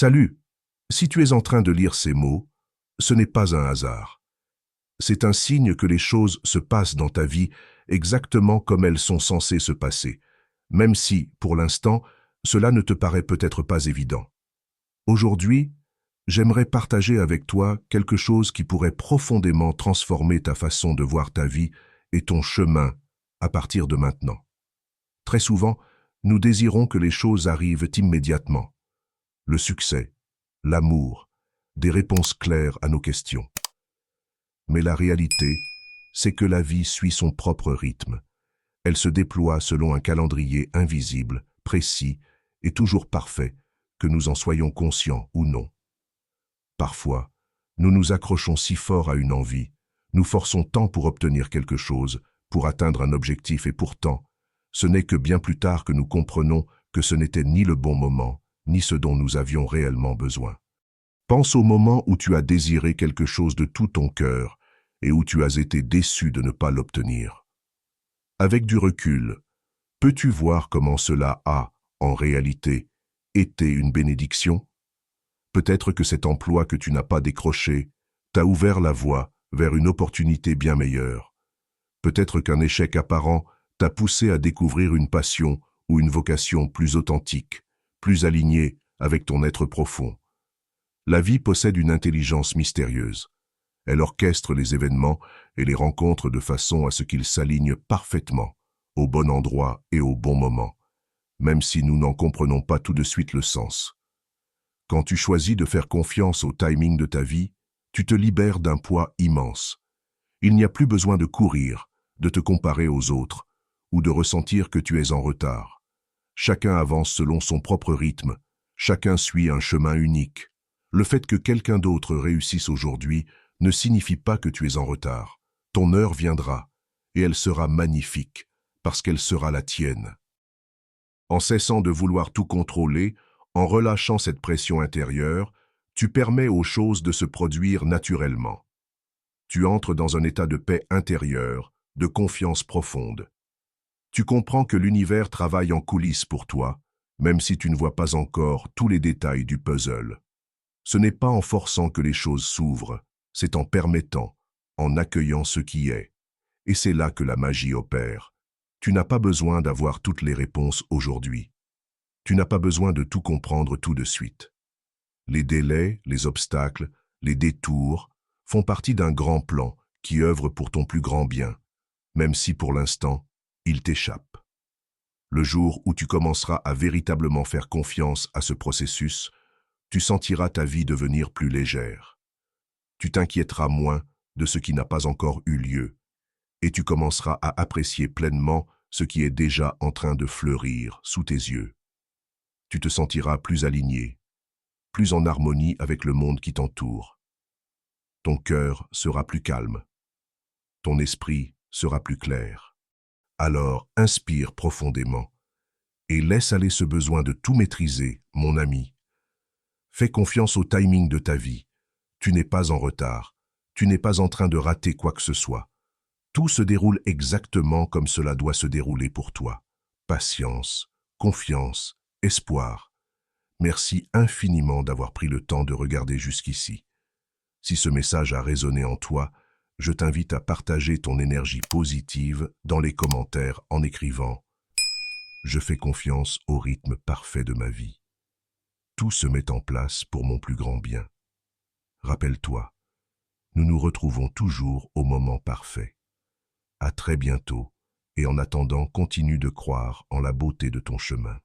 Salut, si tu es en train de lire ces mots, ce n'est pas un hasard. C'est un signe que les choses se passent dans ta vie exactement comme elles sont censées se passer, même si, pour l'instant, cela ne te paraît peut-être pas évident. Aujourd'hui, j'aimerais partager avec toi quelque chose qui pourrait profondément transformer ta façon de voir ta vie et ton chemin à partir de maintenant. Très souvent, nous désirons que les choses arrivent immédiatement. Le succès, l'amour, des réponses claires à nos questions. Mais la réalité, c'est que la vie suit son propre rythme. Elle se déploie selon un calendrier invisible, précis et toujours parfait, que nous en soyons conscients ou non. Parfois, nous nous accrochons si fort à une envie, nous forçons tant pour obtenir quelque chose, pour atteindre un objectif et pourtant, ce n'est que bien plus tard que nous comprenons que ce n'était ni le bon moment, ni ce dont nous avions réellement besoin. Pense au moment où tu as désiré quelque chose de tout ton cœur et où tu as été déçu de ne pas l'obtenir. Avec du recul, peux-tu voir comment cela a, en réalité, été une bénédiction? Peut-être que cet emploi que tu n'as pas décroché t'a ouvert la voie vers une opportunité bien meilleure. Peut-être qu'un échec apparent t'a poussé à découvrir une passion ou une vocation plus authentique, plus alignée avec ton être profond. La vie possède une intelligence mystérieuse. Elle orchestre les événements et les rencontres de façon à ce qu'ils s'alignent parfaitement, au bon endroit et au bon moment, même si nous n'en comprenons pas tout de suite le sens. Quand tu choisis de faire confiance au timing de ta vie, tu te libères d'un poids immense. Il n'y a plus besoin de courir, de te comparer aux autres, ou de ressentir que tu es en retard. Chacun avance selon son propre rythme, chacun suit un chemin unique. Le fait que quelqu'un d'autre réussisse aujourd'hui ne signifie pas que tu es en retard. Ton heure viendra, et elle sera magnifique, parce qu'elle sera la tienne. En cessant de vouloir tout contrôler, en relâchant cette pression intérieure, tu permets aux choses de se produire naturellement. Tu entres dans un état de paix intérieure, de confiance profonde. Tu comprends que l'univers travaille en coulisses pour toi, même si tu ne vois pas encore tous les détails du puzzle. Ce n'est pas en forçant que les choses s'ouvrent, c'est en permettant, en accueillant ce qui est. Et c'est là que la magie opère. Tu n'as pas besoin d'avoir toutes les réponses aujourd'hui. Tu n'as pas besoin de tout comprendre tout de suite. Les délais, les obstacles, les détours font partie d'un grand plan qui œuvre pour ton plus grand bien, même si pour l'instant, il t'échappe. Le jour où tu commenceras à véritablement faire confiance à ce processus, tu sentiras ta vie devenir plus légère. Tu t'inquiéteras moins de ce qui n'a pas encore eu lieu, et tu commenceras à apprécier pleinement ce qui est déjà en train de fleurir sous tes yeux. Tu te sentiras plus aligné, plus en harmonie avec le monde qui t'entoure. Ton cœur sera plus calme, ton esprit sera plus clair. Alors inspire profondément et laisse aller ce besoin de tout maîtriser, mon ami. Fais confiance au timing de ta vie. Tu n'es pas en retard, tu n'es pas en train de rater quoi que ce soit. Tout se déroule exactement comme cela doit se dérouler pour toi. Patience, confiance, espoir. Merci infiniment d'avoir pris le temps de regarder jusqu'ici. Si ce message a résonné en toi, je t'invite à partager ton énergie positive dans les commentaires en écrivant « Je fais confiance au rythme parfait de ma vie. Tout se met en place pour mon plus grand bien. » Rappelle-toi, nous nous retrouvons toujours au moment parfait. À très bientôt et en attendant, continue de croire en la beauté de ton chemin.